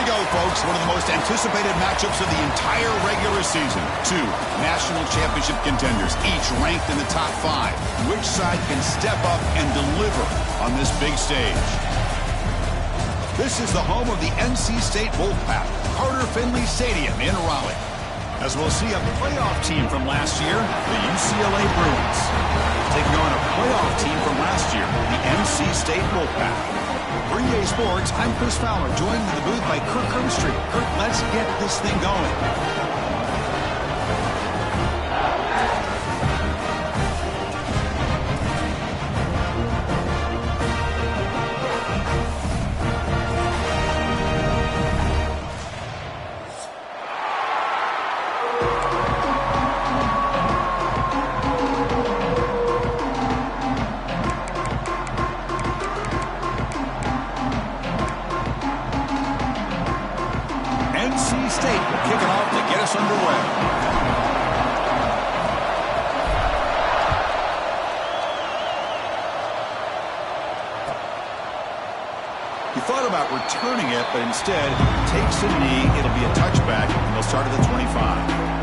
go, folks. One of the most anticipated matchups of the entire regular season. Two national championship contenders, each ranked in the top 5. Which side can step up and deliver on this big stage? This is the home of the NC State Wolfpack, Carter Finley Stadium in Raleigh. As we'll see a playoff team from last year, the UCLA Bruins, taking on a playoff team from last year, the NC State Wolfpack. For EA Sports, I'm Chris Fowler, joined in the booth by Kirk Herbstreit. Kirk, let's get this thing going. NC State will kick it off to get us underway. He thought about returning it, but instead takes a knee. It'll be a touchback, and they'll start at the 25.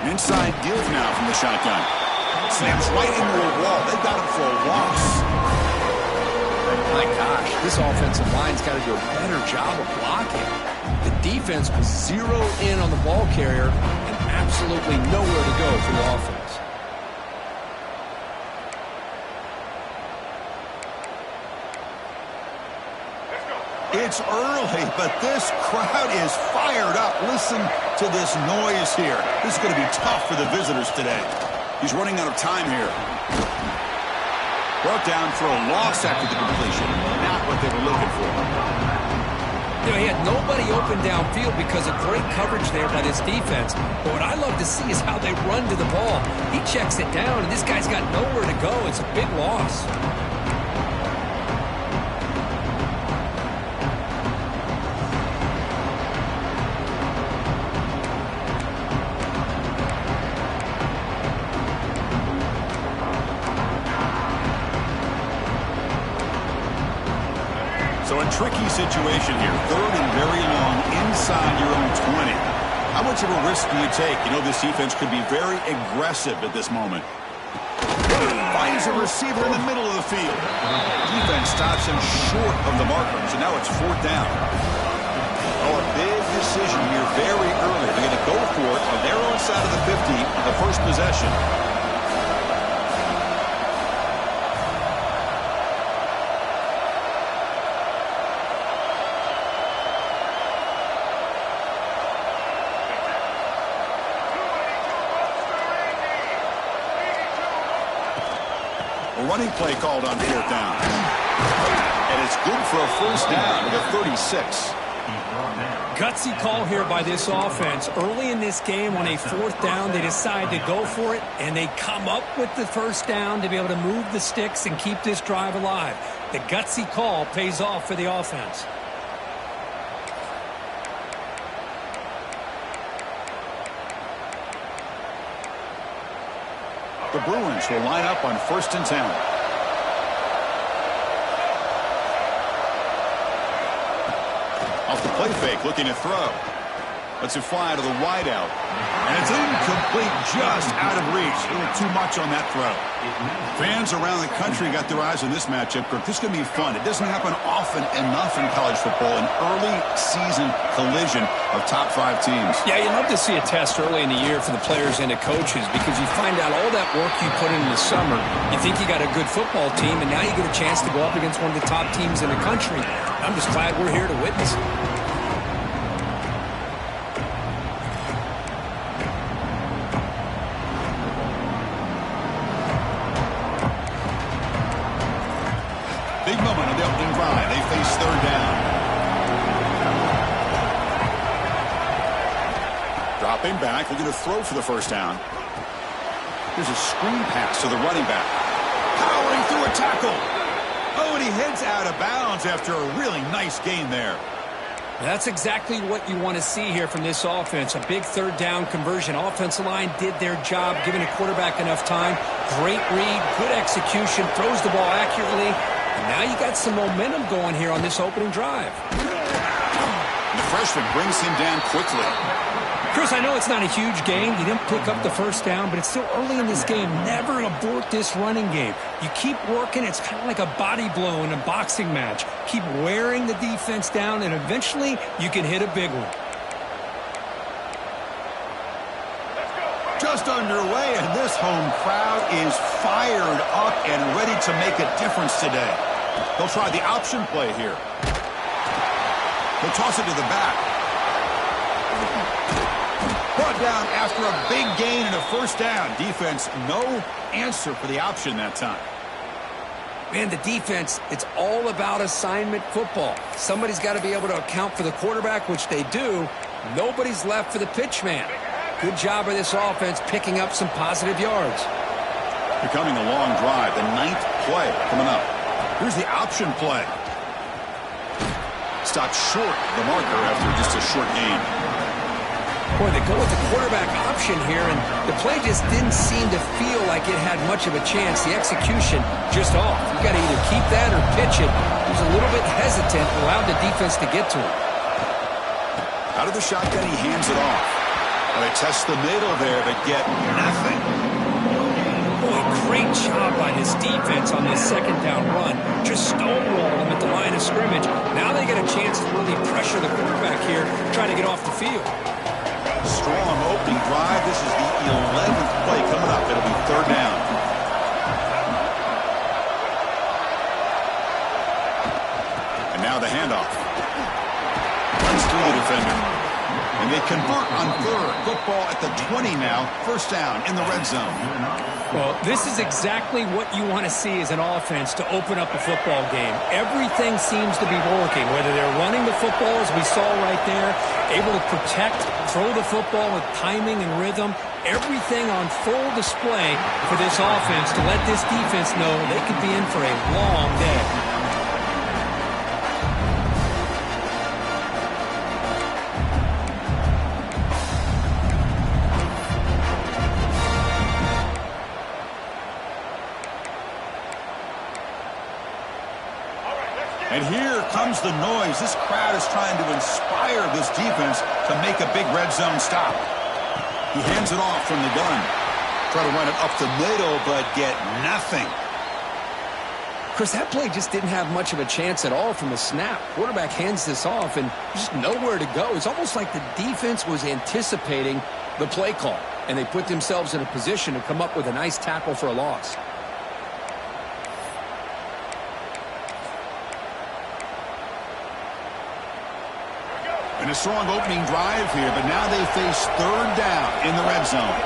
Inside deals now from the shotgun. Snaps right into a wall. They got him for a loss. My gosh, this offensive line's got to do a better job of blocking. The defense was zeroed in on the ball carrier and absolutely nowhere to go for the offense. It's early, but this crowd is fired up. Listen to this noise here. This is going to be tough for the visitors today. He's running out of time here. Brought down for a loss after the completion. Not what they were looking for. You know, he had nobody open downfield because of great coverage there by this defense. But what I love to see is how they run to the ball. He checks it down, and this guy's got nowhere to go. It's a big loss. So a tricky situation here. Third and very long inside your own 20. How much of a risk do you take? You know this defense could be very aggressive at this moment. Finds a receiver in the middle of the field. Defense stops him short of the markers, and now it's 4th down. Oh, a big decision here very early. They're going to go for it on their own side of the 50 on the first possession. A running play called on 4th down. And it's good for a first down to 36. Gutsy call here by this offense. Early in this game on a 4th down, they decide to go for it, and they come up with the first down to be able to move the sticks and keep this drive alive. The gutsy call pays off for the offense. The Bruins will line up on 1st and 10. Off the play fake, looking to throw. Lets it fly to the wideout. And it's incomplete, just out of reach. A little too much on that throw. Fans around the country got their eyes on this matchup, Kirk. This is going to be fun. It doesn't happen often enough in college football, an early season collision of top 5 teams. Yeah, you love to see a test early in the year for the players and the coaches because you find out all that work you put in the summer. You think you got a good football team, and now you get a chance to go up against one of the top teams in the country. I'm just glad we're here to witness it. Big moment on the opening drive. They face 3rd down. Dropping back, looking to throw for the first down. Here's a screen pass to the running back. Powering through a tackle. Oh, and he heads out of bounds after a really nice gain there. That's exactly what you want to see here from this offense. A big third down conversion. Offensive line did their job, giving a quarterback enough time. Great read, good execution, throws the ball accurately. And now you got some momentum going here on this opening drive. The freshman brings him down quickly. Chris, I know it's not a huge gain. You didn't pick up the first down, but it's still early in this game. Never abort this running game. You keep working. It's kind of like a body blow in a boxing match. Keep wearing the defense down, and eventually you can hit a big one. Just underway, and this home crowd is fired up and ready to make a difference today. They'll try the option play here. They'll toss it to the back. Brought down after a big gain and a first down. Defense, no answer for the option that time. Man, the defense, it's all about assignment football. Somebody's got to be able to account for the quarterback, which they do. Nobody's left for the pitch man. Good job of this offense picking up some positive yards. Becoming a long drive, the 9th play coming up. Here's the option play. Stopped short the marker after just a short gain. Boy, they go with the quarterback option here, and the play just didn't seem to feel like it had much of a chance. The execution just off. You got to either keep that or pitch it. He was a little bit hesitant, allowed the defense to get to him. Out of the shotgun, he hands it off. Well, they test the middle there, but get nothing. Boy, great job by this defense on this second down run. Just stonewall him at the line of scrimmage. Now they get a chance to really pressure the quarterback here, trying to get off the field. Strong opening drive. This is the 11th play coming up. It'll be third down. And now the handoff. Runs through the defender. And they convert on third. Football at the 20 now. First down in the red zone. Well, this is exactly what you want to see as an offense to open up a football game. Everything seems to be working, whether they're running the football, as we saw right there, able to protect, throw the football with timing and rhythm. Everything on full display for this offense to let this defense know they could be in for a long day. And here comes the noise. This crowd is trying to inspire this defense to make a big red zone stop. He hands it off from the gun. Try to run it up the middle, but get nothing. Chris, that play just didn't have much of a chance at all from the snap. Quarterback hands this off, and just nowhere to go. It's almost like the defense was anticipating the play call, and they put themselves in a position to come up with a nice tackle for a loss. And a strong opening drive here, but now they face third down in the red zone.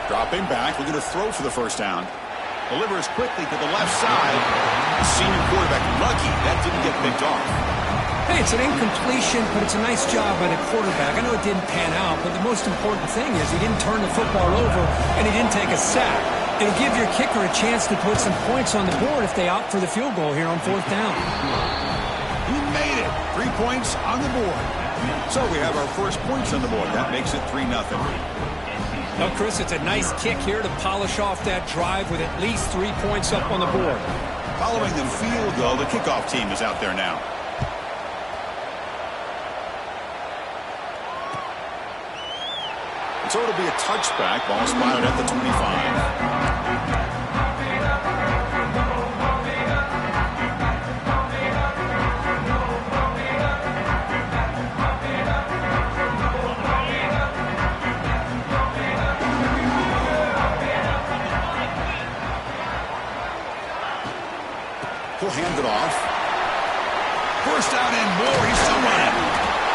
Dropping back, looking to throw for the first down. Delivers quickly to the left side. The senior quarterback lucky that didn't get picked off. Hey, it's an incompletion, but it's a nice job by the quarterback. I know it didn't pan out, but the most important thing is he didn't turn the football over and he didn't take a sack. It'll give your kicker a chance to put some points on the board if they opt for the field goal here on fourth down. He made it. 3 points on the board. So we have our first points on the board. That makes it 3-0. Now, Chris, it's a nice kick here to polish off that drive with at least 3 points up on the board. Following the field goal, the kickoff team is out there now. And so it'll be a touchback. Ball spotted at the 25. He'll hand it off. First down and more. He's still running.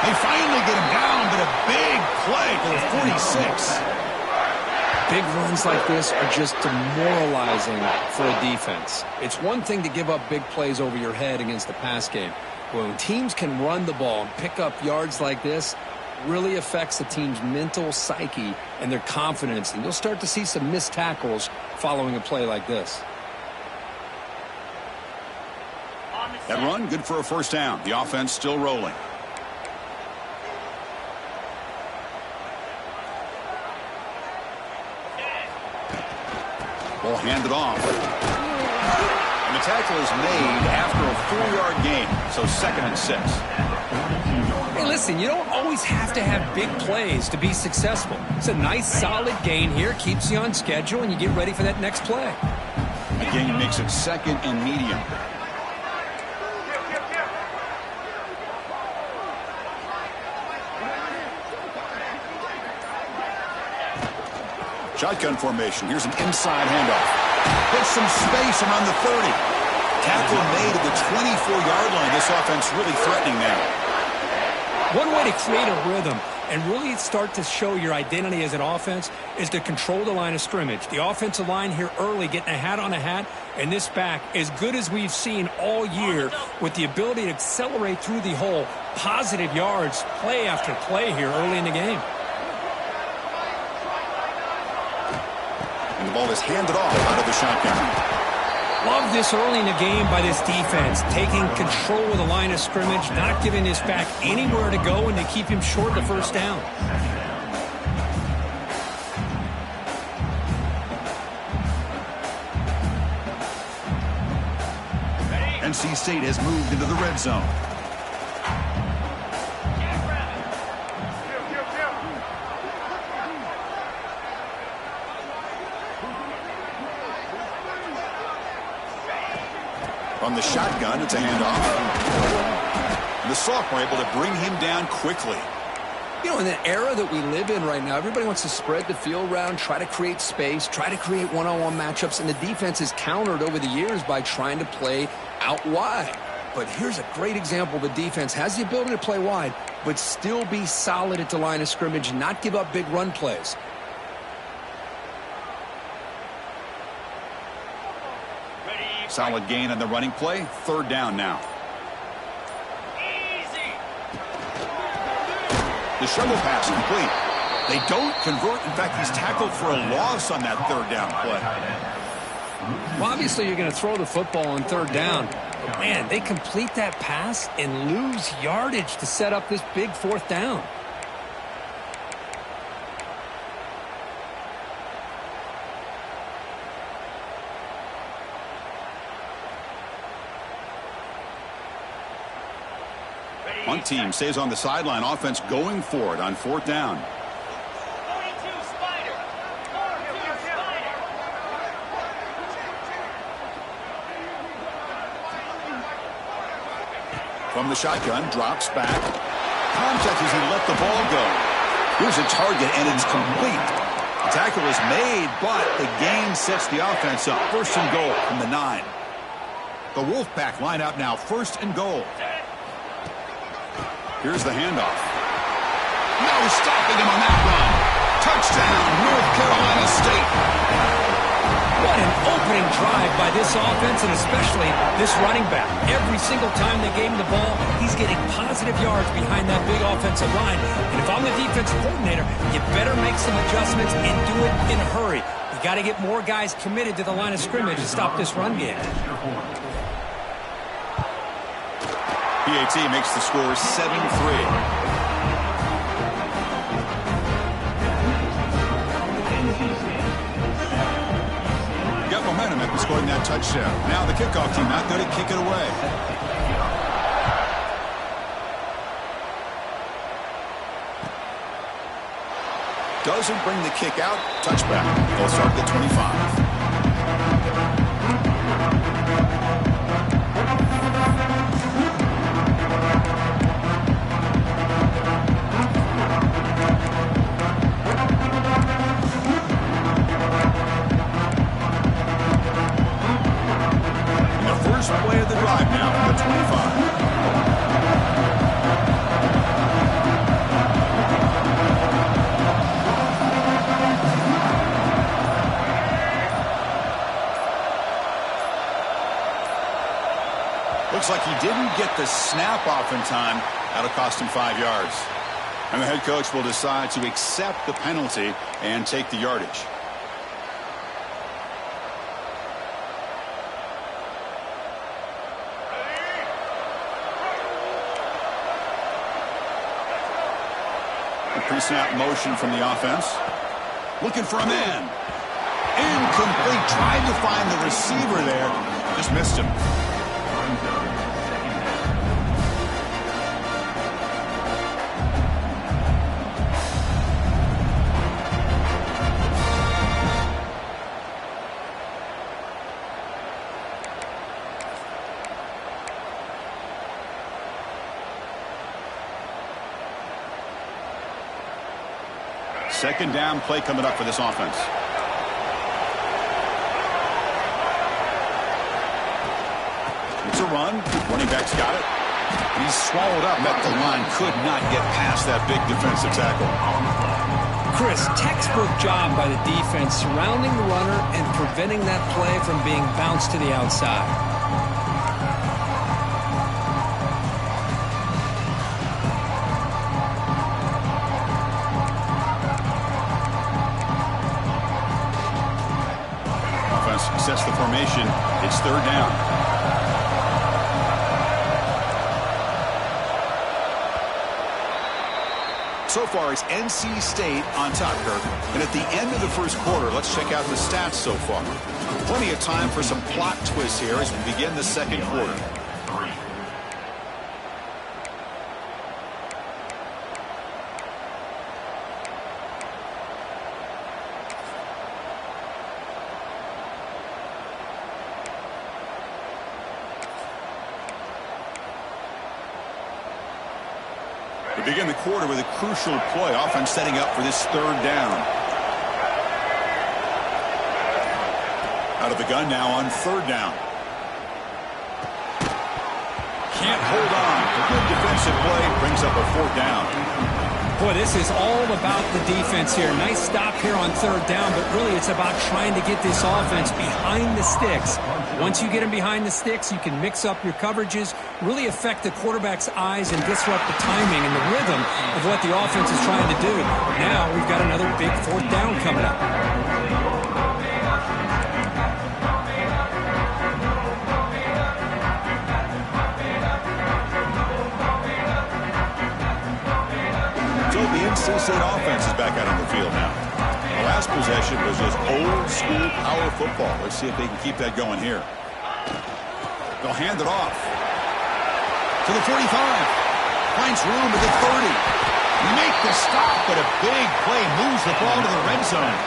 They finally get him down, but a big play for the 46. Big runs like this are just demoralizing for a defense. It's one thing to give up big plays over your head against the pass game. When teams can run the ball and pick up yards like this, really affects the team's mental psyche and their confidence. And you'll start to see some missed tackles following a play like this. That run, good for a first down. The offense still rolling. Ball handed off. And the tackle is made after a 4-yard gain. So 2nd and 6. Hey, listen, you don't always have to have big plays to be successful. It's a nice, solid gain here. Keeps you on schedule, and you get ready for that next play. The gain makes it 2nd and medium. Shotgun formation. Here's an inside handoff. Hits some space around the 30. Tackle made at the 24-yard line. This offense really threatening now. One way to create a rhythm and really start to show your identity as an offense is to control the line of scrimmage. The offensive line here early getting a hat on a hat, and this back as good as we've seen all year with the ability to accelerate through the hole. Positive yards, play after play here early in the game. And the ball is handed off out of the shotgun. Love this early in the game by this defense, taking control of the line of scrimmage, not giving this back anywhere to go, and to keep him short of the first down. NC State has moved into the red zone. From the shotgun, it's a handoff. And the sophomore able to bring him down quickly. You know, in the era that we live in right now, everybody wants to spread the field around, try to create space, try to create one-on-one matchups, and the defense is countered over the years by trying to play out wide. But here's a great example. The defense has the ability to play wide, but still be solid at the line of scrimmage and not give up big run plays. Solid gain on the running play. 3rd down now. The shovel pass complete. They don't convert. In fact, he's tackled for a loss on that 3rd down play. Well, obviously, you're going to throw the football on 3rd down. But, man, they complete that pass and lose yardage to set up this big 4th down. One team stays on the sideline. Offense going for it on 4th down. From the shotgun, drops back. Contact as he let the ball go. Here's a target, and it's complete. The tackle is made, but the gain sets the offense up. 1st and goal from the 9. The Wolfpack line out now. 1st and goal. Here's the handoff. No stopping him on that run. Touchdown, North Carolina State. What an opening drive by this offense, and especially this running back. Every single time they gave him the ball, he's getting positive yards behind that big offensive line. And if I'm the defensive coordinator, you better make some adjustments and do it in a hurry. You got to get more guys committed to the line of scrimmage to stop this run game. PAT makes the score 7-3. Got momentum after scoring that touchdown. Now the kickoff team not going to kick it away. Doesn't bring the kick out. Touchback. They'll start at the 25. Play of the drive now at the 25. didn't get the snap off in time. That'll cost him 5 yards. And the head coach will decide to accept the penalty and take the yardage. A pre-snap motion from the offense. Looking for a man. Incomplete. Trying to find the receiver there. Just missed him. Second down play coming up for this offense. It's a run. Running back's got it. He's swallowed up at the line. Could not get past that big defensive tackle. Chris, textbook job by the defense surrounding the runner and preventing that play from being bounced to the outside. Sets the formation. It's third down. So far, it's NC State on top, Kirk. And at the end of the first quarter, let's check out the stats so far. Plenty of time for some plot twists here as we begin the second quarter. We begin the quarter with a crucial play. Offense setting up for this third down. Out of the gun now on third down. Can't hold on. A good defensive play brings up a fourth down. Boy, this is all about the defense here. Nice stop here on third down, but really it's about trying to get this offense behind the sticks. Once you get them behind the sticks, you can mix up your coverages, really affect the quarterback's eyes and disrupt the timing and the rhythm of what the offense is trying to do. Now we've got another big fourth down coming up. So the NC State offense is back out on the field now. The last possession was just old school power football. Let's see if they can keep that going here. They'll hand it off to the 45. Finds room at the 30. Make the stop, but a big play moves the ball to the red zone.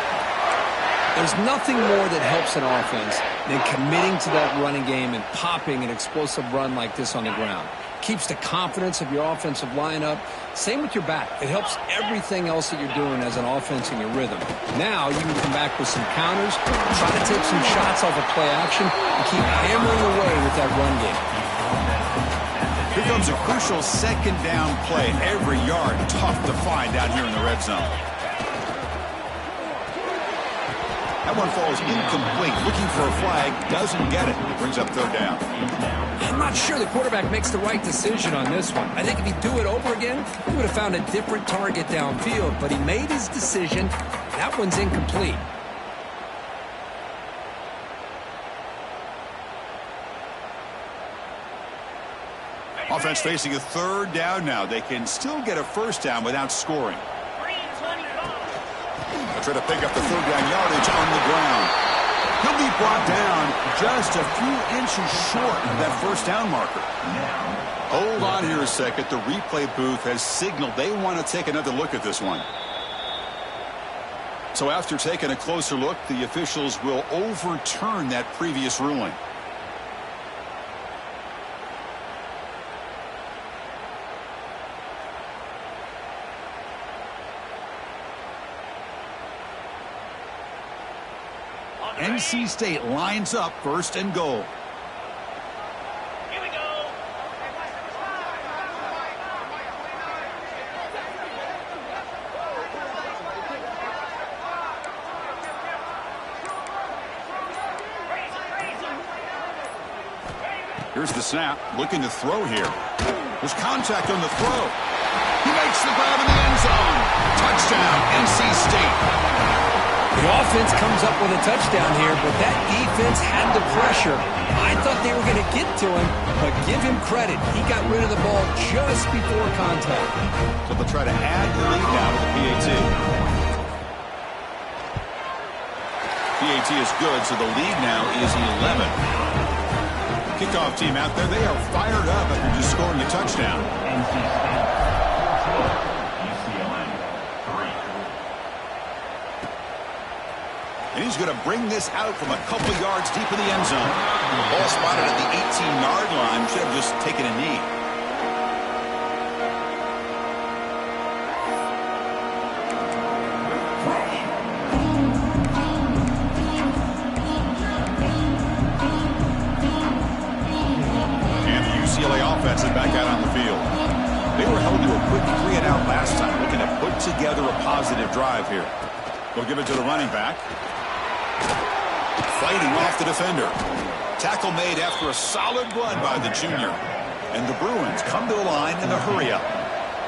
There's nothing more that helps an offense than committing to that running game and popping an explosive run like this on the ground. Keeps the confidence of your offensive lineup. Same with your back. It helps everything else that you're doing as an offense in your rhythm. Now you can come back with some counters, try to take some shots off of play action, and keep hammering away with that run game. Here comes a crucial second down play. Every yard tough to find down here in the red zone. That one falls incomplete. Looking for a flag. Doesn't get it. Brings up third down. I'm not sure the quarterback makes the right decision on this one. I think if he'd do it over again, he would have found a different target downfield. But he made his decision. That one's incomplete. Offense facing a third down now. They can still get a first down without scoring. They'll try to pick up the third down yardage on the ground. He'll be brought down just a few inches short of that first down marker. Hold on here a second. The replay booth has signaled they want to take another look at this one. So after taking a closer look, the officials will overturn that previous ruling. NC State lines up first and goal. Here we go. Here's the snap, looking to throw here. There's contact on the throw. He makes the grab in the end zone. Touchdown, NC State. The offense comes up with a touchdown here, but that defense had the pressure. I thought they were going to get to him, but give him credit. He got rid of the ball just before contact. So they'll try to add the lead now to the PAT. PAT is good, so the lead now is 11. Kickoff team out there, they are fired up after just scoring a touchdown. And he's going to bring this out from a couple yards deep in the end zone. Ball spotted at the 18-yard line. Should have just taken a knee. And the UCLA offense is back out on the field. They were held to a quick 3-and-out last time, looking to put together a positive drive here. They'll give it to the running back. Fighting off the defender. Tackle made after a solid run by the junior. And the Bruins come to the line in the hurry-up.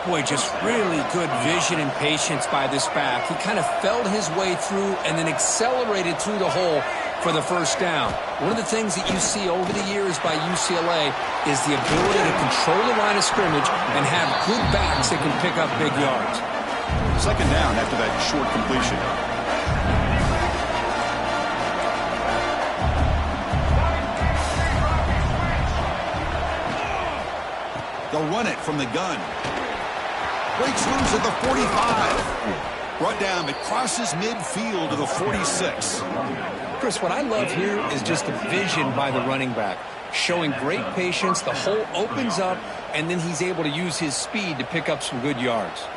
Boy, just really good vision and patience by this back. He kind of felt his way through and then accelerated through the hole for the first down. One of the things that you see over the years by UCLA is the ability to control the line of scrimmage and have good backs that can pick up big yards. Second down after that short completion. They'll run it from the gun. Breaks loose at the 45. Brought down. It crosses midfield to the 46. Chris, what I love here is just the vision by the running back. Showing great patience. The hole opens up, and then he's able to use his speed to pick up some good yards.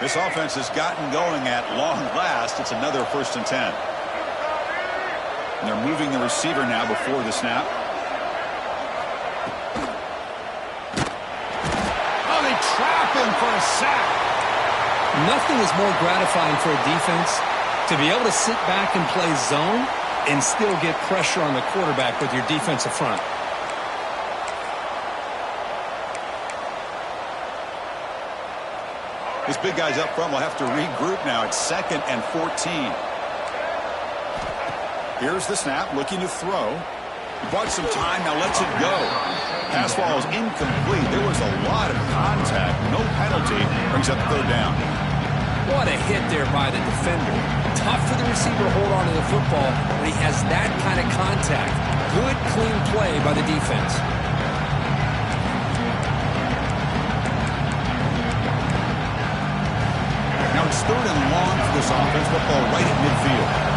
This offense has gotten going at long last. It's another 1st and 10. And they're moving the receiver now before the snap. Oh, they trap him for a sack. Nothing is more gratifying for a defense to be able to sit back and play zone and still get pressure on the quarterback with your defensive front. This big guy's up front will have to regroup now. It's 2nd and 14. Here's the snap, looking to throw. He bought some time, now lets it go. Pass ball is incomplete. There was a lot of contact. No penalty. Brings up 3rd down. What a hit there by the defender. Tough for the receiver to hold on to the football when he has that kind of contact. Good, clean play by the defense. Now it's 3rd and long for this offense. Football right at midfield.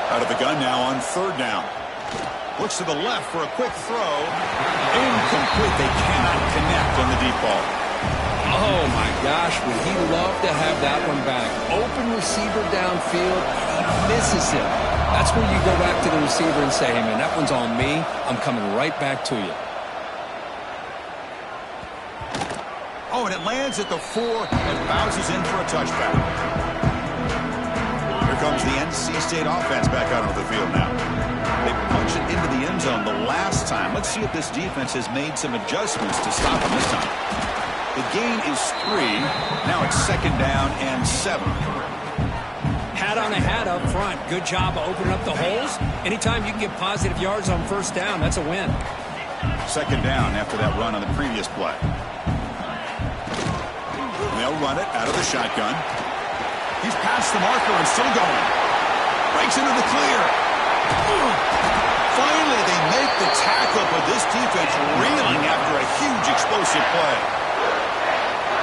Out of the gun now on 3rd down. Looks to the left for a quick throw. Incomplete. They cannot connect on the deep ball. Oh, my gosh, would he love to have that one back. Open receiver downfield, he misses it. That's where you go back to the receiver and say, hey, man, that one's on me. I'm coming right back to you. Oh, and it lands at the 4 and bounces in for a touchback. Here comes the NC State offense back out onto the field now. They punch it into the end zone the last time. Let's see if this defense has made some adjustments to stop them this time. The gain is 3. Now it's 2nd down and 7. Hat on a hat up front. Good job of opening up the holes. Anytime you can get positive yards on 1st down, that's a win. 2nd down after that run on the previous play. They'll run it out of the shotgun. He's past the marker and still going. Breaks into the clear. Finally, they make the tackle, but this defense reeling after a huge explosive play.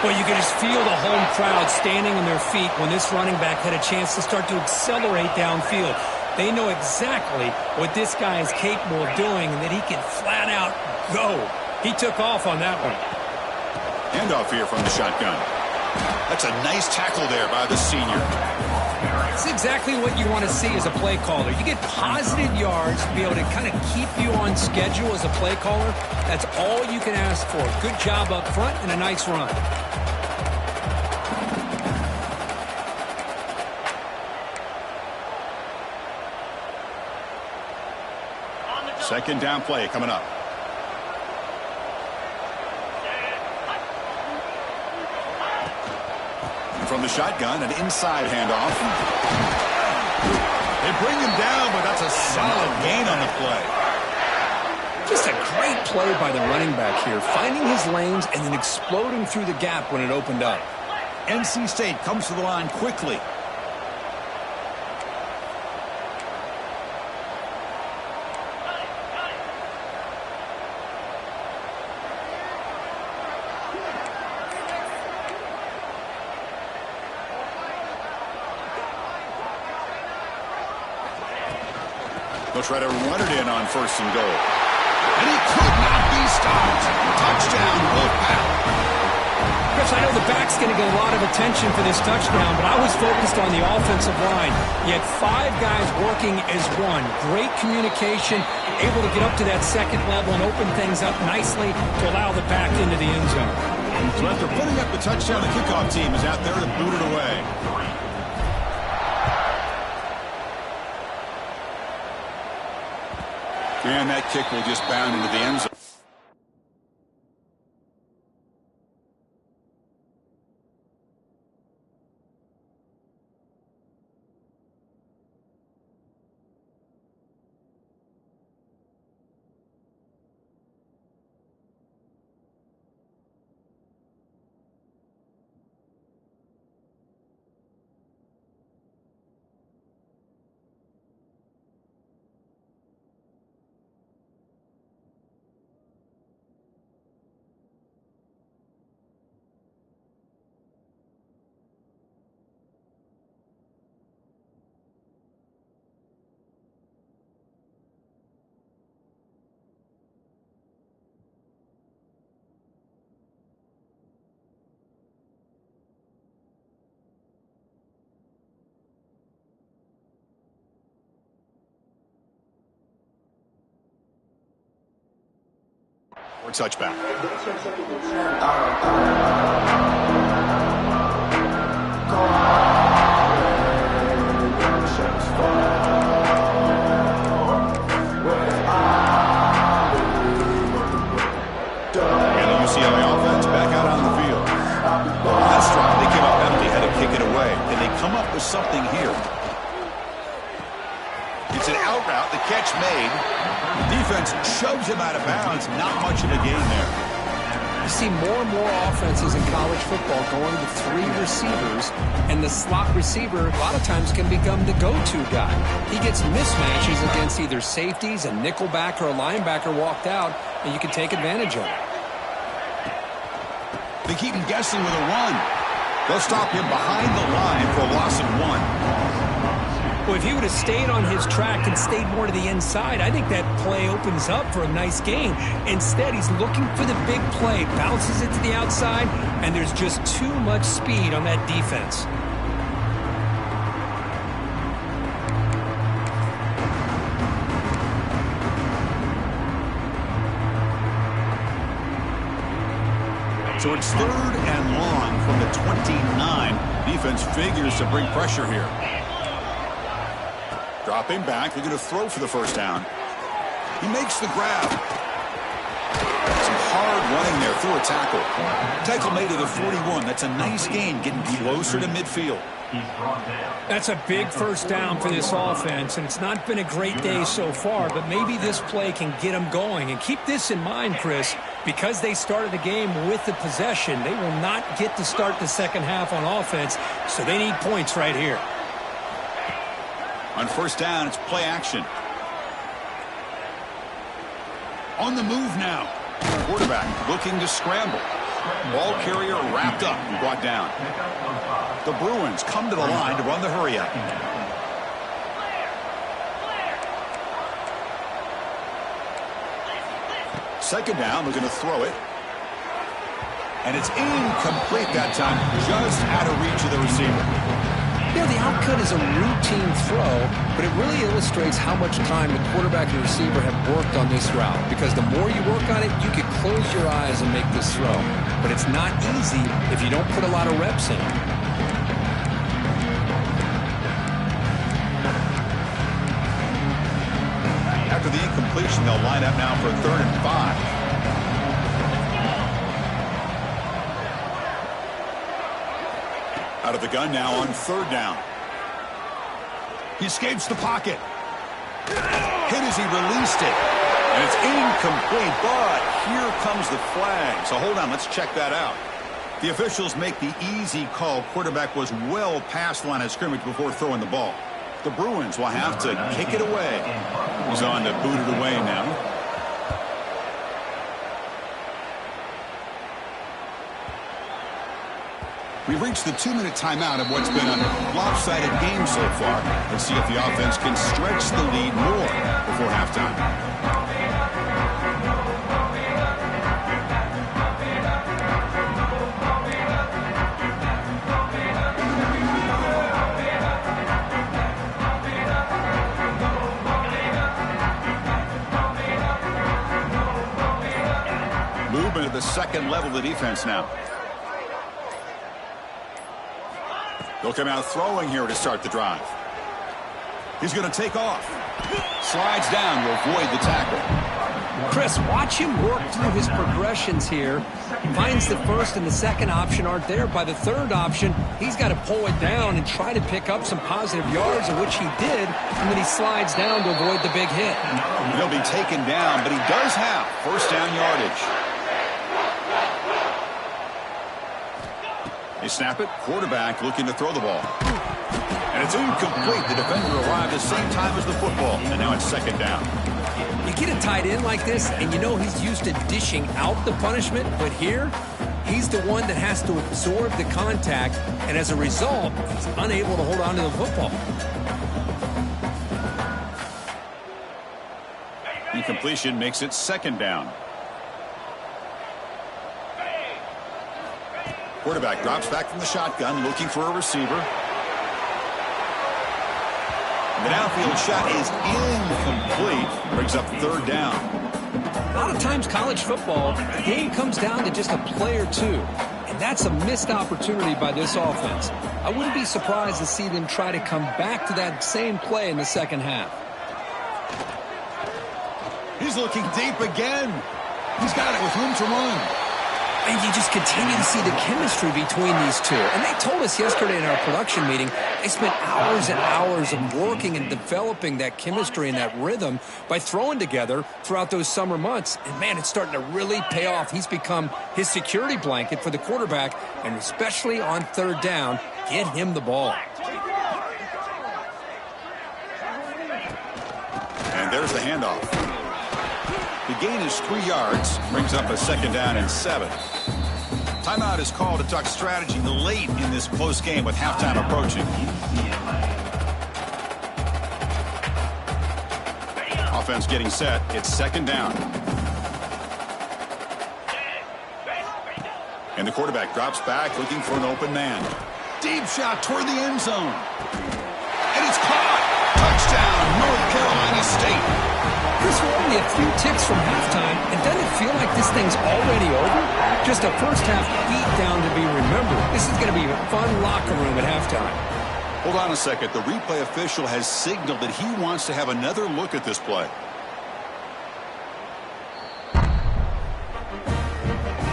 Well, you can just feel the home crowd standing on their feet when this running back had a chance to start to accelerate downfield. They know exactly what this guy is capable of doing and that he can flat out go. He took off on that one. Handoff here from the shotgun. That's a nice tackle there by the senior. It's exactly what you want to see as a play caller. You get positive yards to be able to kind of keep you on schedule as a play caller. That's all you can ask for. Good job up front and a nice run. Second down play coming up. From the shotgun, an inside handoff. They bring him down, but that's a solid gain on the play. Just a great play by the running back here, finding his lanes and then exploding through the gap when it opened up. NC State comes to the line quickly. They'll try to run it in on 1st and goal. And he could not be stopped. Touchdown, Wolfpack. Chris, I know the back's going to get a lot of attention for this touchdown, but I was focused on the offensive line. You had 5 guys working as one. Great communication, able to get up to that second level and open things up nicely to allow the back into the end zone. So after putting up the touchdown, the kickoff team is out there to boot it away. And that kick will just bound into the end zone. Or touchback. And the UCLA offense back out on the field. Last drive, they came up empty, had to kick it away. Can they come up with something here? It's an out route, the catch made. The defense shoves him out of bounds. Not much of a gain there. You see more and more offenses in college football going to 3 receivers, and the slot receiver a lot of times can become the go-to guy. He gets mismatches against either safeties, a nickelback, or a linebacker walked out, and you can take advantage of it. They keep him guessing with a run. They'll stop him behind the line for a loss of 1. Well, if he would have stayed on his track and stayed more to the inside, I think that play opens up for a nice gain. Instead, he's looking for the big play, bounces it to the outside, and there's just too much speed on that defense. So it's 3rd and long from the 29. Defense figures to bring pressure here. Dropping back, they're going to throw for the 1st down. He makes the grab. Some hard running there through a tackle. Tackle made to the 41. That's a nice gain, getting closer to midfield. That's a big 1st down for this offense, and it's not been a great day so far, but maybe this play can get them going. And keep this in mind, Chris, because they started the game with the possession, they will not get to start the second half on offense, so they need points right here. On 1st down, it's play action. On the move now. Quarterback looking to scramble. Ball carrier wrapped up and brought down. The Bruins come to the line to run the hurry up. Second down, they're going to throw it. And it's incomplete that time, just out of reach of the receiver. You know, the outcut is a routine throw, but it really illustrates how much time the quarterback and receiver have worked on this route. Because the more you work on it, you can close your eyes and make this throw. But it's not easy if you don't put a lot of reps in. After the incompletion, they'll line up now for 3rd and 5. Out of the gun now on 3rd down. He escapes the pocket. Hit as he released it. And it's incomplete, but here comes the flag. So hold on, let's check that out. The officials make the easy call. Quarterback was well past the line of scrimmage before throwing the ball. The Bruins will have to kick it away. He's on to boot it away now. We've reached the 2-minute timeout of what's been a lopsided game so far. Let's see if the offense can stretch the lead more before halftime. Movement at the second level of the defense now. They'll come out throwing here to start the drive. He's going to take off. Slides down to avoid the tackle. Chris, watch him work through his progressions here. Finds the first and the second option aren't there. By the third option, he's got to pull it down and try to pick up some positive yards, of which he did, and then he slides down to avoid the big hit. He'll be taken down, but he does have first down yardage. They snap it. Quarterback looking to throw the ball. And it's incomplete. The defender arrived at the same time as the football. And now it's 2nd down. You get a tight end like this, and you know he's used to dishing out the punishment. But here, he's the one that has to absorb the contact. And as a result, he's unable to hold on to the football. Incompletion makes it 2nd down. Quarterback drops back from the shotgun, looking for a receiver. The downfield shot is incomplete. Brings up 3rd down. A lot of times college football, the game comes down to just a play or two. And that's a missed opportunity by this offense. I wouldn't be surprised to see them try to come back to that same play in the second half. He's looking deep again. He's got it with room to run. And you just continue to see the chemistry between these two. And they told us yesterday in our production meeting, they spent hours and hours of working and developing that chemistry and that rhythm by throwing together throughout those summer months. And, man, it's starting to really pay off. He's become his security blanket for the quarterback, and especially on 3rd down, get him the ball. And there's the handoff. The gain is 3 yards, brings up a 2nd down and 7. Timeout is called to talk strategy late in this close game with halftime approaching. Offense getting set. It's 2nd down. And the quarterback drops back looking for an open man. Deep shot toward the end zone. And it's caught. Touchdown, North Carolina State. Chris, we're only a few ticks from halftime, and doesn't it feel like this thing's already over? Just a first-half beatdown to be remembered. This is going to be a fun locker room at halftime. Hold on a second. The replay official has signaled that he wants to have another look at this play.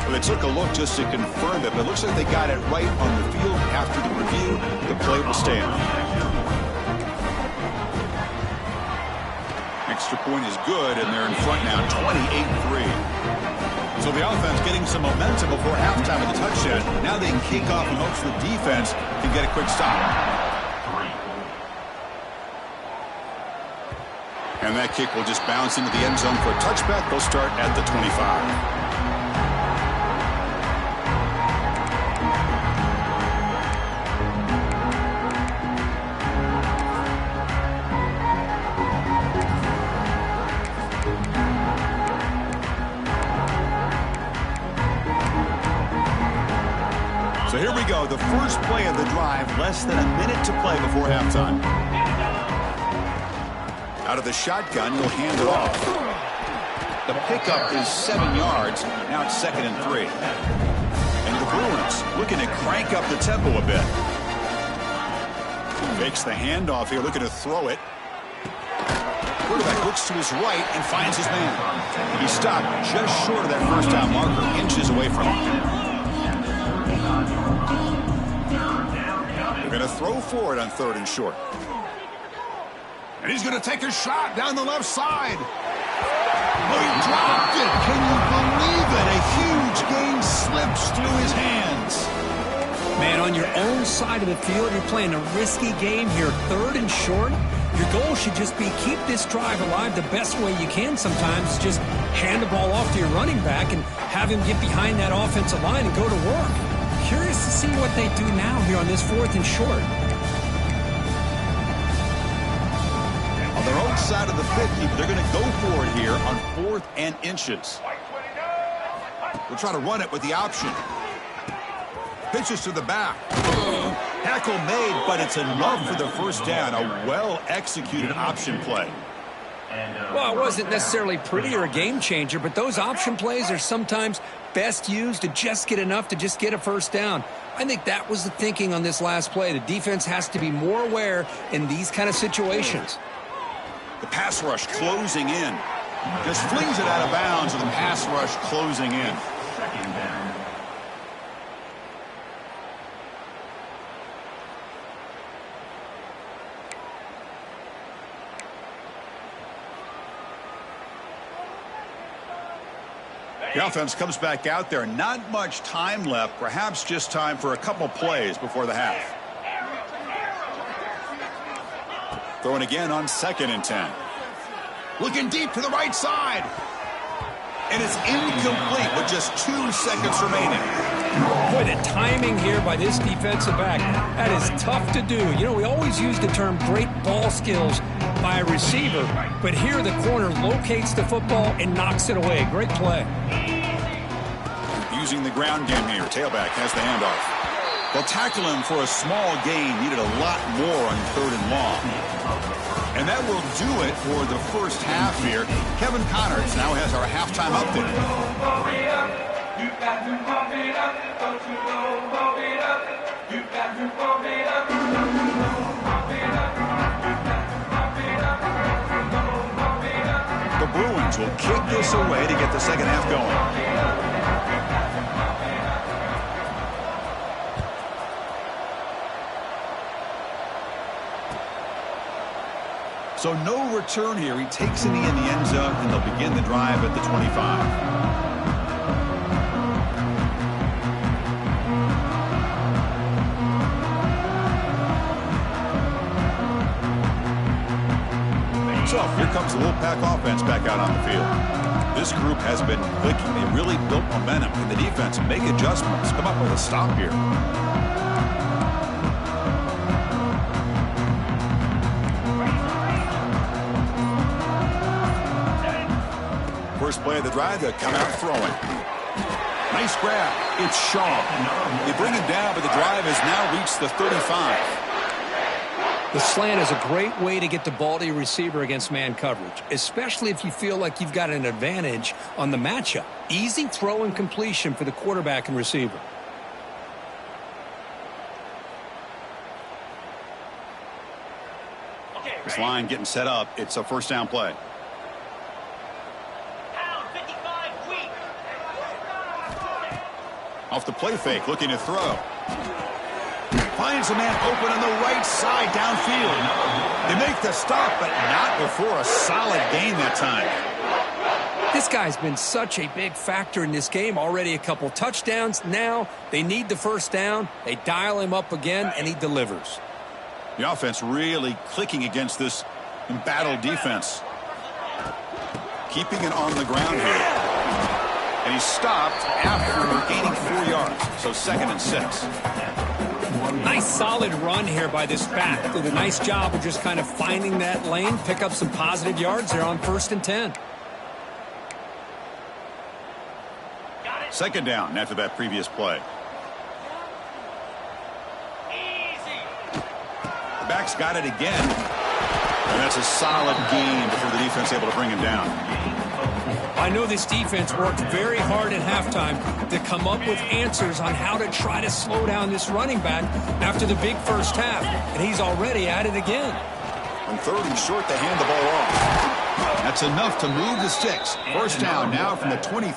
Well, they took a look just to confirm it, but it looks like they got it right on the field. After the review, the play will stand. Extra point is good, and they're in front now, 28-3. So the offense getting some momentum before halftime with the touchdown. Now they can kick off in hopes the defense can get a quick stop. And that kick will just bounce into the end zone for a touchback. They'll start at the 25. now the first play of the drive, less than a minute to play before halftime. Out of the shotgun, he'll hand it off. The pickup is 7 yards. Now it's 2nd and 3. And the Bruins looking to crank up the tempo a bit. Makes the handoff here, looking to throw it. Quarterback looks to his right and finds his man. He stopped just short of that first down marker, inches away from him. They're going to throw for it on 3rd and short. And he's going to take a shot down the left side. Oh, he dropped it. Can you believe it? A huge gain slips through his hands. Man, on your own side of the field, you're playing a risky game here. 3rd and short. Your goal should just be keep this drive alive the best way you can sometimes. Just hand the ball off to your running back and have him get behind that offensive line and go to work. Curious to see what they do now here on this 4th and short. On their own side of the 50, but they're going to go for it here on 4th and inches. We'll try to run it with the option. Pitches to the back. Tackle made, but it's enough for the first down. A well-executed option play. Well, it wasn't necessarily pretty or a game changer, but those option plays are sometimes best used to just get enough to just get a first down. I think that was the thinking on this last play. The defense has to be more aware in these kind of situations. The pass rush closing in. Just flings it out of bounds with the pass rush closing in. The offense comes back out there. Not much time left. Perhaps just time for a couple plays before the half. Throwing again on 2nd and 10. Looking deep to the right side. And it's incomplete with just 2 seconds remaining. Boy, the timing here by this defensive back, that is tough to do. You know, we always use the term great ball skills by a receiver, but here the corner locates the football and knocks it away. Great play. Using the ground game here. Tailback has the handoff. They'll tackle him for a small gain. Needed a lot more on 3rd and long. And that will do it for the first half here. Kevin Connors now has our halftime update. The Bruins will kick this away to get the second half going. So no return here. He takes a knee in the end zone, and they'll begin the drive at the 25. So here comes the Wolfpack offense back out on the field. This group has been clicking. They really built momentum. And the defense make adjustments. Come up with a stop here. First play of the drive, they come out throwing. Nice grab. It's Shaw. They bring him down, but the drive has now reached the 35. The slant is a great way to get the ball to your receiver against man coverage, especially if you feel like you've got an advantage on the matchup. Easy throw and completion for the quarterback and receiver. This line getting set up. It's a first down play. Off the play fake, looking to throw. Finds a man open on the right side downfield. They make the stop, but not before a solid gain that time. This guy's been such a big factor in this game. Already a couple touchdowns. Now they need the first down. They dial him up again, and he delivers. The offense really clicking against this embattled defense. Keeping it on the ground here. And he stopped after gaining 4 yards. So 2nd and 6. Nice solid run here by this back. Did a nice job of just kind of finding that lane, pick up some positive yards there on 1st and 10. Second down after that previous play. quarterback's got it again. And that's a solid gain before the defense able to bring him down. I know this defense worked very hard at halftime to come up with answers on how to try to slow down this running back after the big first half. And he's already at it again. On 3rd and short, they hand the ball off. That's enough to move the sticks. First down now from the 23.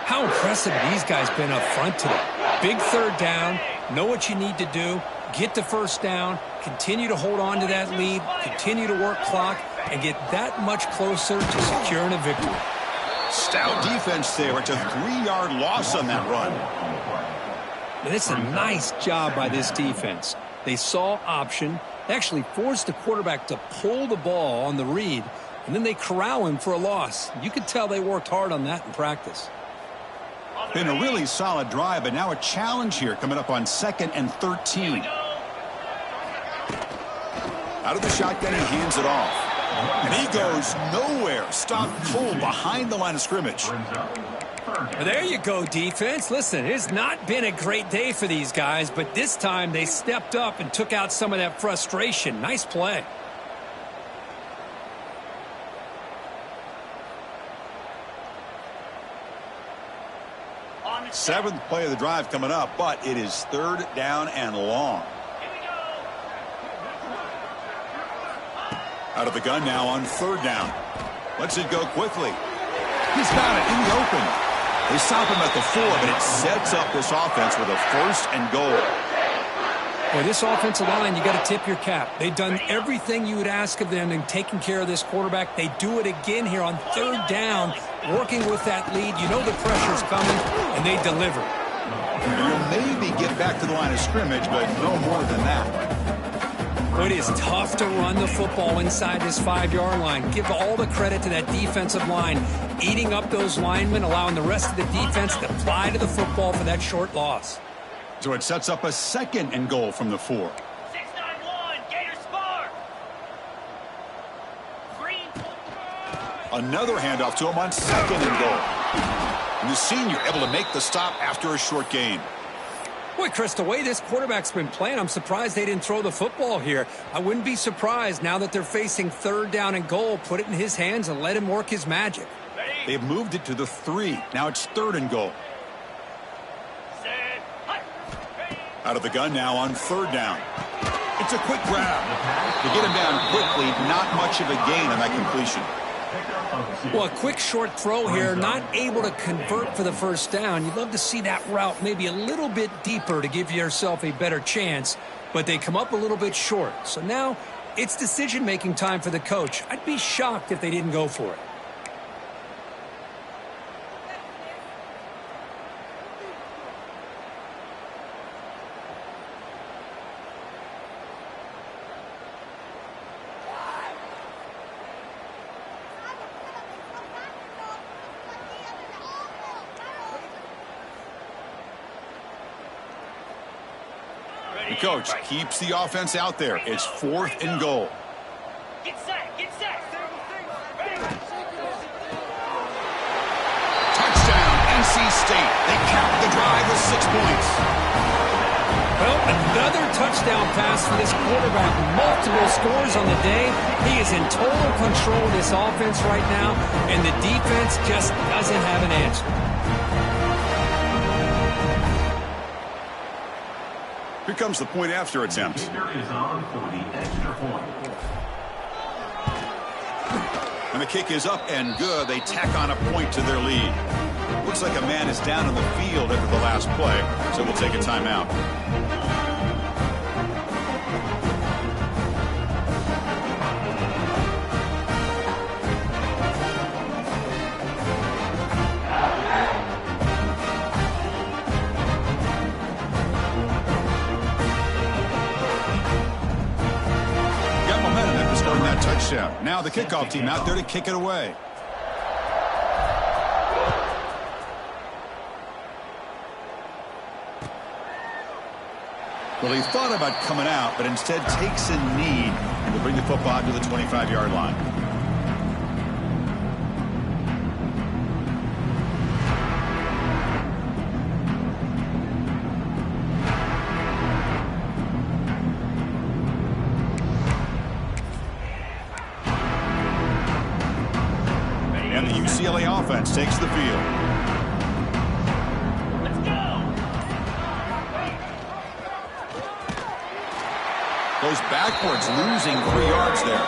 How impressive have these guys been up front today? Big 3rd down, know what you need to do, get the first down, continue to hold on to that lead, continue to work clock, and get that much closer to securing a victory. Stout defense there. It's a 3-yard loss on that run. And it's a nice job by this defense. They saw option. They actually forced the quarterback to pull the ball on the read, and then they corral him for a loss. You could tell they worked hard on that in practice. Been a really solid drive, but now a challenge here coming up on 2nd and 13. Out of the shotgun, he hands it off. And he goes nowhere. Stop full behind the line of scrimmage. There you go, defense. Listen, it's not been a great day for these guys, but this time they stepped up and took out some of that frustration. Nice play. Seventh play of the drive coming up, but it is 3rd down and long. Out of the gun now on 3rd down. Lets it go quickly. He's got it in the open. They stop him at the 4, but it sets up this offense with a 1st and goal. Boy, this offensive line, you got to tip your cap. They've done everything you would ask of them in taking care of this quarterback. They do it again here on 3rd down, working with that lead. You know the pressure's coming, and they deliver. You'll maybe get back to the line of scrimmage, but no more than that. It is tough to run the football inside this 5-yard line. Give all the credit to that defensive line, eating up those linemen, allowing the rest of the defense to fly to the football for that short loss. So it sets up a 2nd and goal from the 4. 6-9-1, Gators far. Green. Another handoff to him on 2nd and goal. And the senior able to make the stop after a short gain. Boy, Chris, the way this quarterback's been playing, I'm surprised they didn't throw the football here. I wouldn't be surprised now that they're facing 3rd down and goal. Put it in his hands and let him work his magic. They've moved it to the 3. Now it's 3rd and goal. Out of the gun now on 3rd down. It's a quick grab. To get him down quickly, not much of a gain on that completion. Well, a quick short throw here, not able to convert for the first down. You'd love to see that route maybe a little bit deeper to give yourself a better chance, but they come up a little bit short. So now it's decision-making time for the coach. I'd be shocked if they didn't go for it. The coach keeps the offense out there. It's 4th and goal. Get set, get set. Touchdown, NC State. They cap the drive with 6 points. Well, another touchdown pass for this quarterback. Multiple scores on the day. He is in total control of this offense right now, and the defense just doesn't have an answer. Here comes the point after attempt. And the kick is up and good. They tack on a point to their lead. Looks like a man is down on the field after the last play, so we'll take a timeout. Touchdown. Now the kickoff team out there to kick it away. Well, he thought about coming out, but instead takes a knee to bring the football to the 25-yard line. UCLA offense takes the field. Let's go. Goes backwards, losing 3 yards there.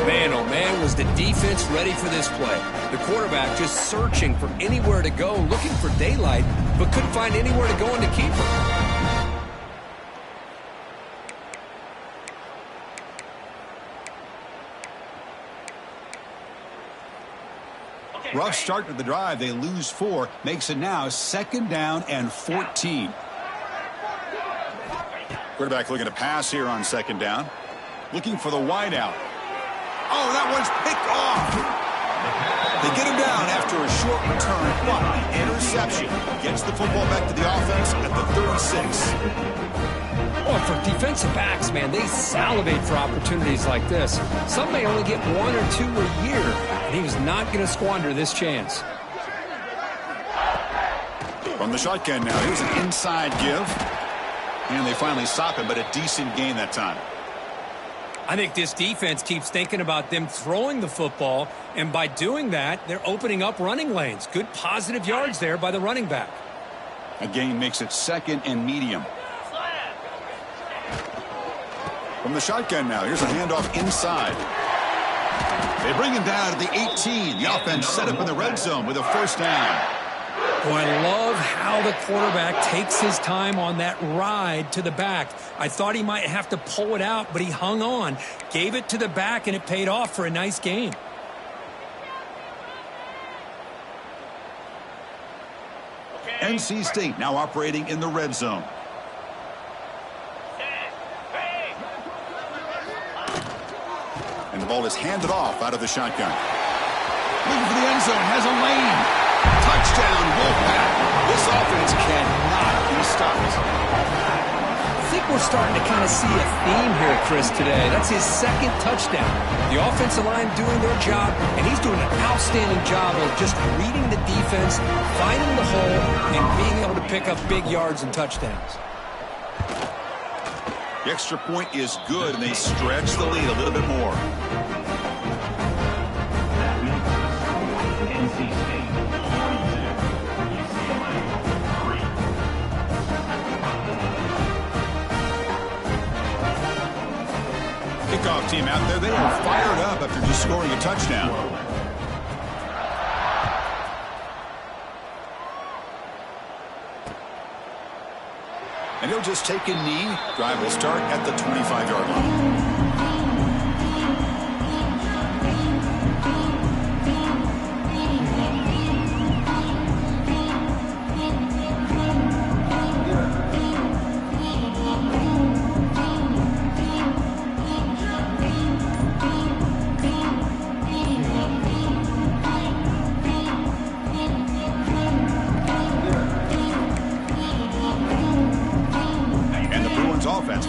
Man, oh man, was the defense ready for this play. The quarterback just searching for anywhere to go, looking for daylight, but couldn't find anywhere to go in the keeper. Rough start to the drive. They lose 4. Makes it now 2nd down and 14. Quarterback looking to pass here on 2nd down. Looking for the wideout. Oh, that one's picked off. They get him down after a short return, but the interception gets the football back to the offense at the 36. Well, for defensive backs, man, they salivate for opportunities like this. Some may only get 1 or 2 a year, and he was not going to squander this chance. From the shotgun now, here's an inside give. And they finally stop him, but a decent gain that time. I think this defense keeps thinking about them throwing the football, and by doing that, they're opening up running lanes. Good positive yards there by the running back. A gain makes it 2nd and medium. From the shotgun now, here's a handoff inside. They bring him down to the 18. The offense set up in the red zone with a 1st down. Boy, I love how the quarterback takes his time on that ride to the back. I thought he might have to pull it out, but he hung on, gave it to the back, and it paid off for a nice gain. NC State now operating in the red zone. And the ball is handed off out of the shotgun. Looking for the end zone, has a lane. Touchdown, Wolfpack. This offense cannot be stopped. I think we're starting to kind of see a theme here, Chris, today. That's his 2nd touchdown. The offensive line doing their job, and he's doing an outstanding job of just reading the defense, finding the hole, and being able to pick up big yards and touchdowns. The extra point is good, and they stretch the lead a little bit more. Kickoff team out there, they are fired up after just scoring a touchdown. And he'll just take a knee. Drive will start at the 25-yard line.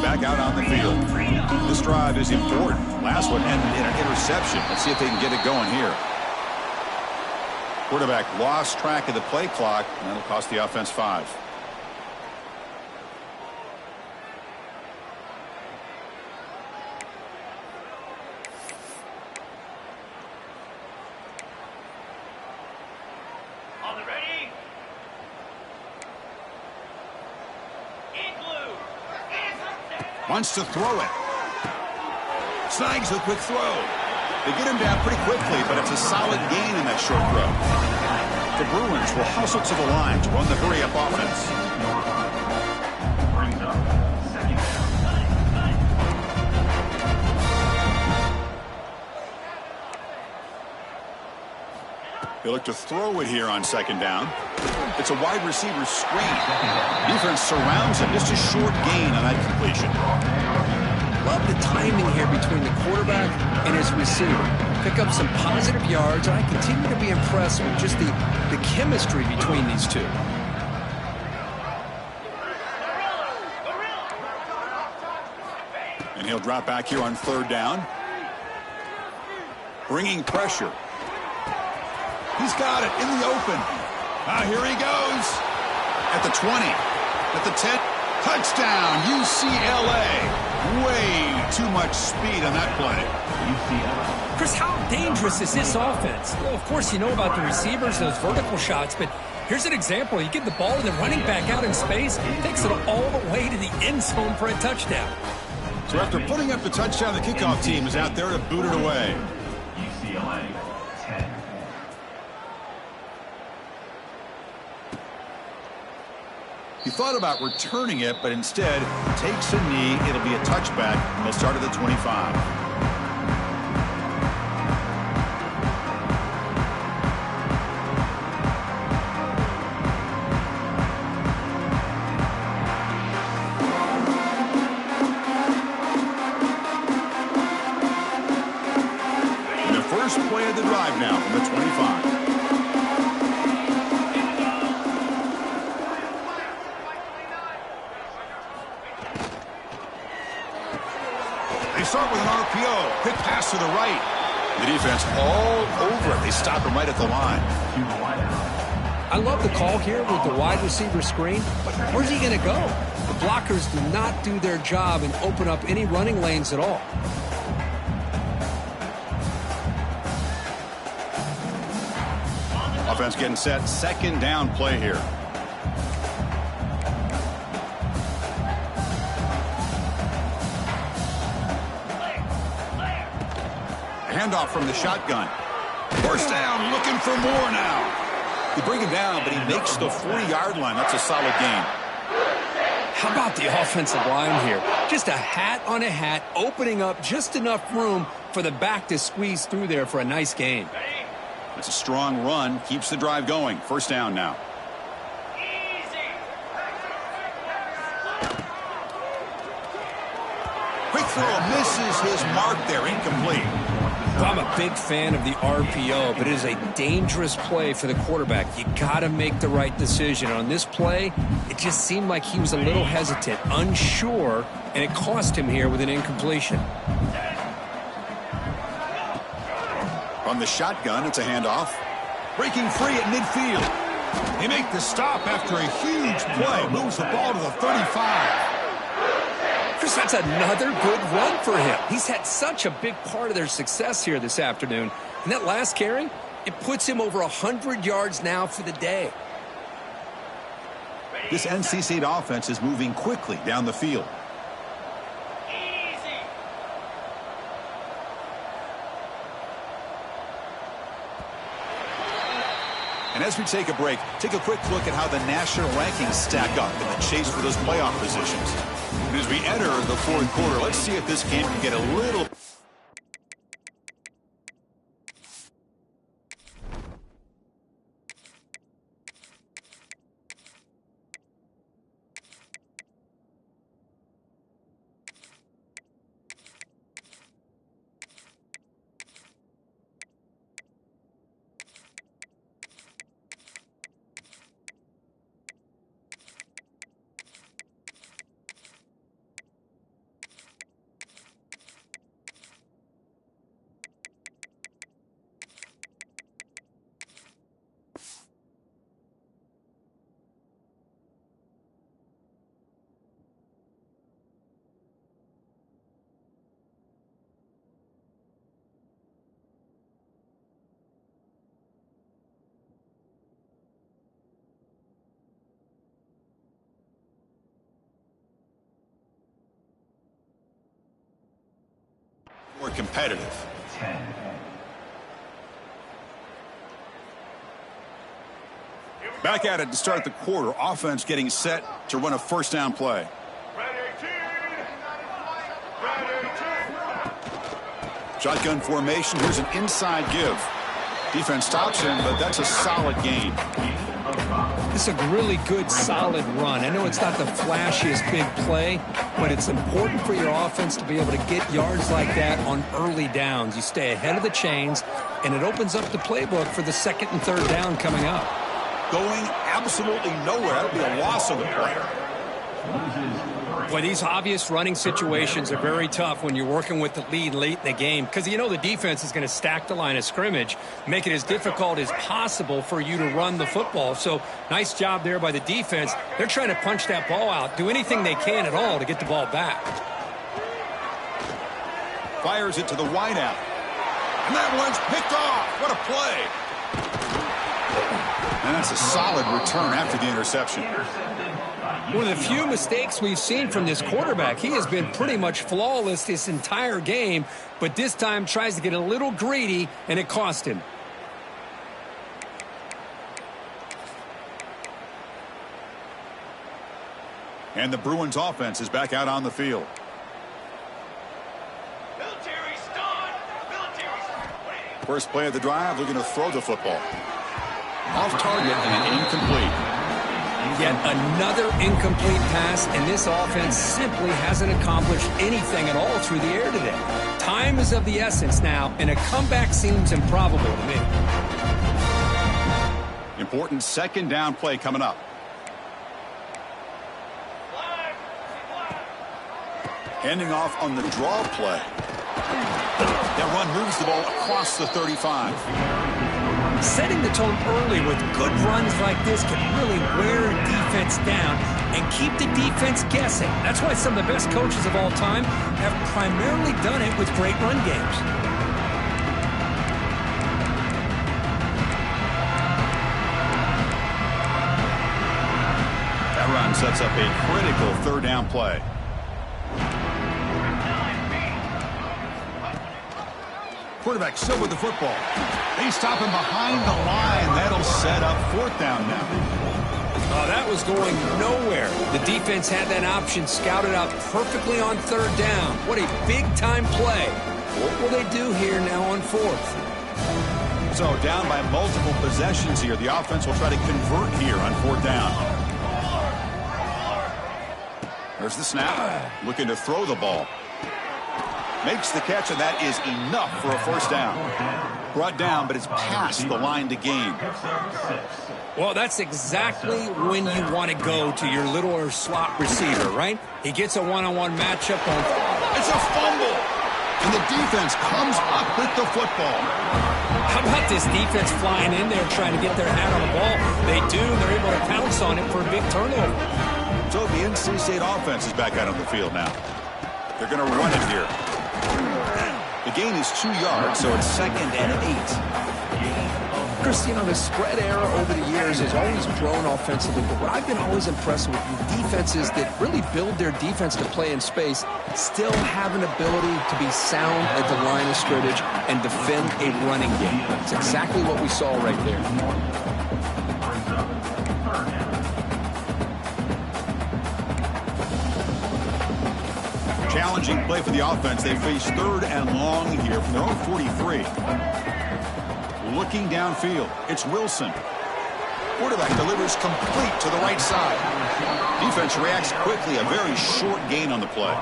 Back out on the field. This drive is important. Last one ended in an interception. Let's see if they can get it going here. Quarterback lost track of the play clock, and that'll cost the offense 5. On the ready? Wants to throw it. Snags the quick throw. They get him down pretty quickly, but it's a solid gain in that short throw. The Bruins will hustle to the line to run the hurry-up offense. They look to throw it here on 2nd down. It's a wide receiver screen. Defense surrounds him. Just a short gain on that completion. Love the timing here between the quarterback and his receiver. Pick up some positive yards, and I continue to be impressed with just the chemistry between these two. And he'll drop back here on 3rd down. Bringing pressure. He's got it in the open. Here he goes. At the 20. At the 10. Touchdown, UCLA. Way too much speed on that play. Chris, how dangerous is this offense? Well, of course, you know about the receivers, those vertical shots, but here's an example. You give the ball to the running back out in space, takes it all the way to the end zone for a touchdown. So after putting up the touchdown, the kickoff team is out there to boot it away. UCLA 10. He thought about returning it, but instead takes a knee. It'll be a touchback, and they'll start at the 25. Play of the drive now from the 25. They start with an RPO. Quick pass to the right. The defense all over it. They stop him right at the line. I love the call here with the wide receiver screen, but where's he going to go? The blockers do not do their job and open up any running lanes at all. Offense getting set. Second down play here. Handoff from the shotgun. First down, looking for more now. You bring him down, but he makes the 40-yard line. That's a solid gain. How about the offensive line here? Just a hat on a hat, opening up just enough room for the back to squeeze through there for a nice gain. It's a strong run. Keeps the drive going. First down now. Quick throw. Misses his mark there. Incomplete. Well, I'm a big fan of the RPO, but it is a dangerous play for the quarterback. You got to make the right decision. On this play, it just seemed like he was a little hesitant, unsure, and it cost him here with an incompletion. On the shotgun, it's a handoff. Breaking free at midfield. They make the stop after a huge play. Moves the ball to the 35. Chris, that's another good run for him. He's had such a big part of their success here this afternoon. And that last carry, it puts him over 100 yards now for the day. This NC State offense is moving quickly down the field. And as we take a break, take a quick look at how the national rankings stack up in the chase for those playoff positions. And as we enter the fourth quarter, let's see if this game can get a little... more competitive. 10. Back at it to start the quarter. Offense getting set to run a first down play. Shotgun formation. Here's an inside give. Defense stops him, but that's a solid gain. It's a really good, solid run. I know it's not the flashiest big play, but it's important for your offense to be able to get yards like that on early downs. You stay ahead of the chains, and it opens up the playbook for the second and third down coming up. Going absolutely nowhere. That'll be a loss of the player. Boy, these obvious running situations are very tough when you're working with the lead late in the game because you know the defense is going to stack the line of scrimmage, make it as difficult as possible for you to run the football. So nice job there by the defense. They're trying to punch that ball out, do anything they can at all to get the ball back. Fires it to the wideout. And that one's picked off. What a play. And that's a solid return after the interception. One of the few mistakes we've seen from this quarterback. He has been pretty much flawless this entire game, but this time tries to get a little greedy, and it cost him. And the Bruins offense is back out on the field. First play of the drive, looking to throw the football. Off target and incomplete. Yet another incomplete pass, and this offense simply hasn't accomplished anything at all through the air today. Time is of the essence now, and a comeback seems improbable to me. Important second down play coming up. Handing off on the draw play. That run moves the ball across the 35. Setting the tone early with good runs like this can really wear a defense down and keep the defense guessing. That's why some of the best coaches of all time have primarily done it with great run games. That run sets up a critical third down play. Quarterback still with the football. They stop him behind the line. That'll set up fourth down now. Oh, that was going nowhere. The defense had that option scouted out perfectly on third down. What a big-time play. What will they do here now on fourth? So down by multiple possessions here. The offense will try to convert here on fourth down. There's the snap. Looking to throw the ball. Makes the catch, and that is enough for a first down. Brought down, but it's past the line to gain. Well, that's exactly when you want to go to your littler slot receiver, right? He gets a one-on-one matchup on. It's a fumble, and the defense comes up with the football. How about this defense flying in there trying to get their hat on the ball? They do, and they're able to pounce on it for a big turnover. So the NC State offense is back out on the field now. They're going to run it here. The gain is 2 yards, so it's 2nd and 8. Chris, you know, the spread era over the years has always grown offensively, but what I've been always impressed with defenses that really build their defense to play in space still have an ability to be sound at the line of scrimmage and defend a running game. It's exactly what we saw right there. Challenging play for the offense. They face third and long here from their own 43. Looking downfield, it's Wilson. Quarterback delivers complete to the right side. Defense reacts quickly, a very short gain on the play.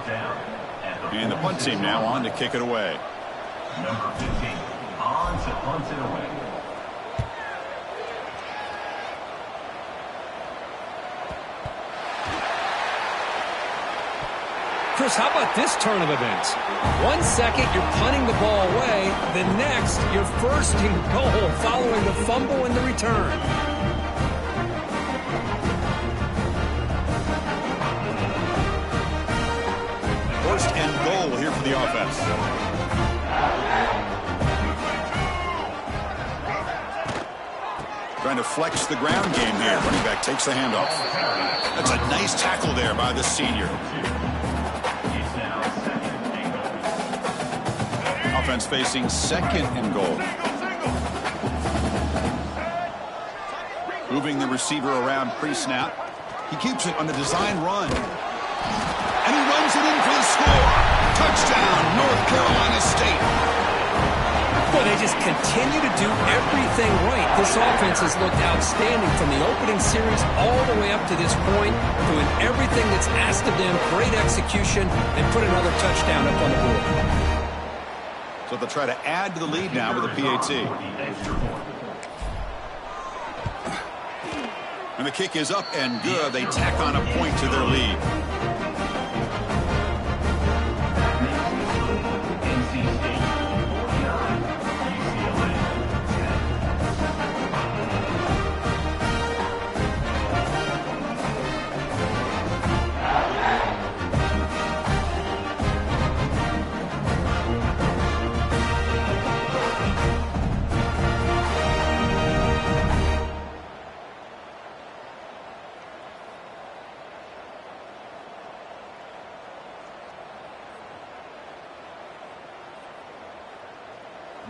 And the punt team now on to kick it away. Number 15 on to punt it away. Chris, how about this turn of events? 1 second, you're punting the ball away. The next, you're first and goal following the fumble and the return. First and goal here for the offense. Trying to flex the ground game here. Running back takes the handoff. That's a nice tackle there by the senior. Offense facing 2nd and goal. Moving the receiver around pre-snap. He keeps it on the design run. And he runs it in for the score. Touchdown, North Carolina State. Well, they just continue to do everything right. This offense has looked outstanding from the opening series all the way up to this point, doing everything that's asked of them, great execution, and put another touchdown up on the board. So they'll try to add to the lead now with a PAT. And the kick is up and good. They tack on a point to their lead.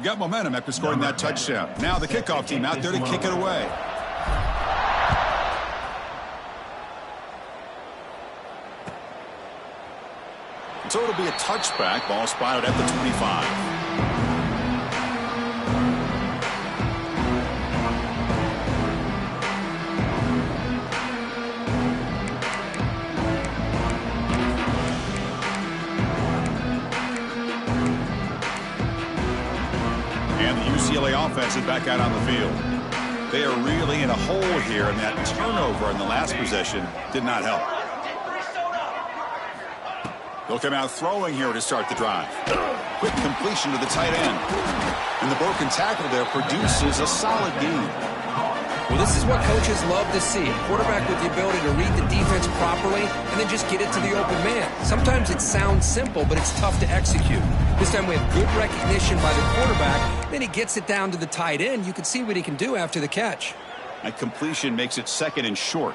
Got momentum after scoring that touchdown. Now the kickoff team out there to kick it away. So it'll be a touchback. Ball spotted at the 25. UCLA offense is back out on the field. They are really in a hole here, and that turnover in the last possession did not help. They'll come out throwing here to start the drive. Quick completion to the tight end. And the broken tackle there produces a solid gain. Well, this is what coaches love to see. A quarterback with the ability to read the defense properly and then just get it to the open man. Sometimes it sounds simple, but it's tough to execute. This time we have good recognition by the quarterback. Then he gets it down to the tight end. You can see what he can do after the catch. That completion makes it second and short.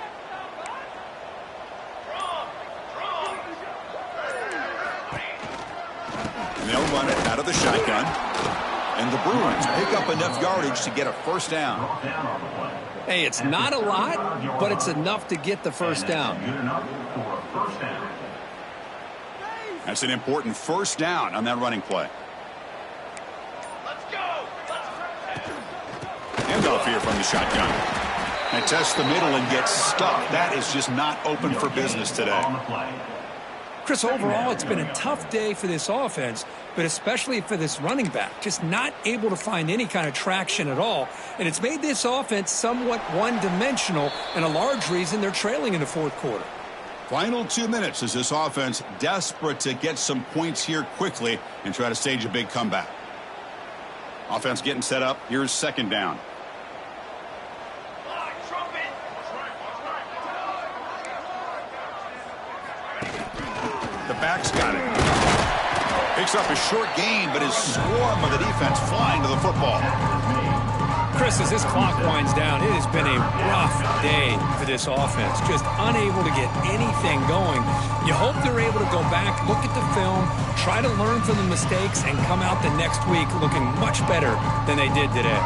And they'll run it out of the shotgun. And the Bruins pick up enough yardage to get a first down. Hey, it's not a lot, but it's enough to get the first down. That's an important first down on that running play. Handoff here from the shotgun. And tests the middle and gets stuck. That is just not open for business today. Chris, overall, it's been a tough day for this offense, but especially for this running back. Just not able to find any kind of traction at all. And it's made this offense somewhat one-dimensional, and a large reason they're trailing in the fourth quarter. Final 2 minutes as this offense desperate to get some points here quickly and try to stage a big comeback. Offense getting set up. Here's second down. The back's got it. Picks up a short gain, but his swarm of the defense flying to the football. Chris, as this clock winds down, it has been a rough day for this offense. Just unable to get anything going. You hope they're able to go back, look at the film, try to learn from the mistakes, and come out the next week looking much better than they did today.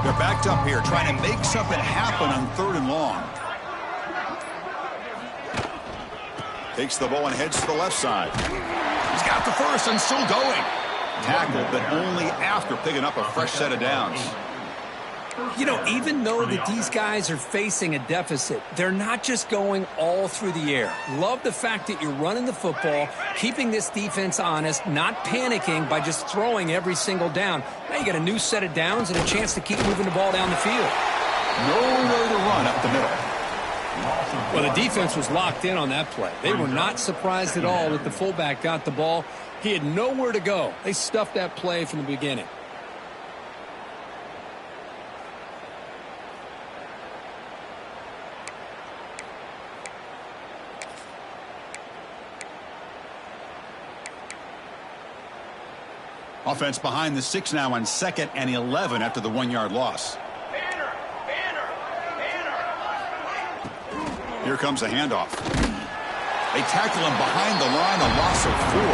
They're backed up here, trying to make something happen on third and long. Takes the ball and heads to the left side. He's got the first and still going. Tackled, but only after picking up a fresh set of downs. You know, even though that these guys are facing a deficit, they're not just going all through the air. Love the fact that you're running the football, keeping this defense honest, not panicking by just throwing every single down. Now you got a new set of downs and a chance to keep moving the ball down the field. Nowhere to run up the middle. Well, the defense was locked in on that play. They were not surprised at all that the fullback got the ball. He had nowhere to go. They stuffed that play from the beginning. Offense behind the 6 now on 2nd and 11 after the 1-yard loss. Here comes a handoff. They tackle him behind the line, a loss of 4.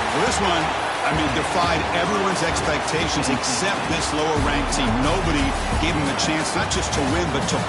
Well, this one, I mean, defied everyone's expectations except this lower-ranked team. Nobody gave him the chance not just to win, but to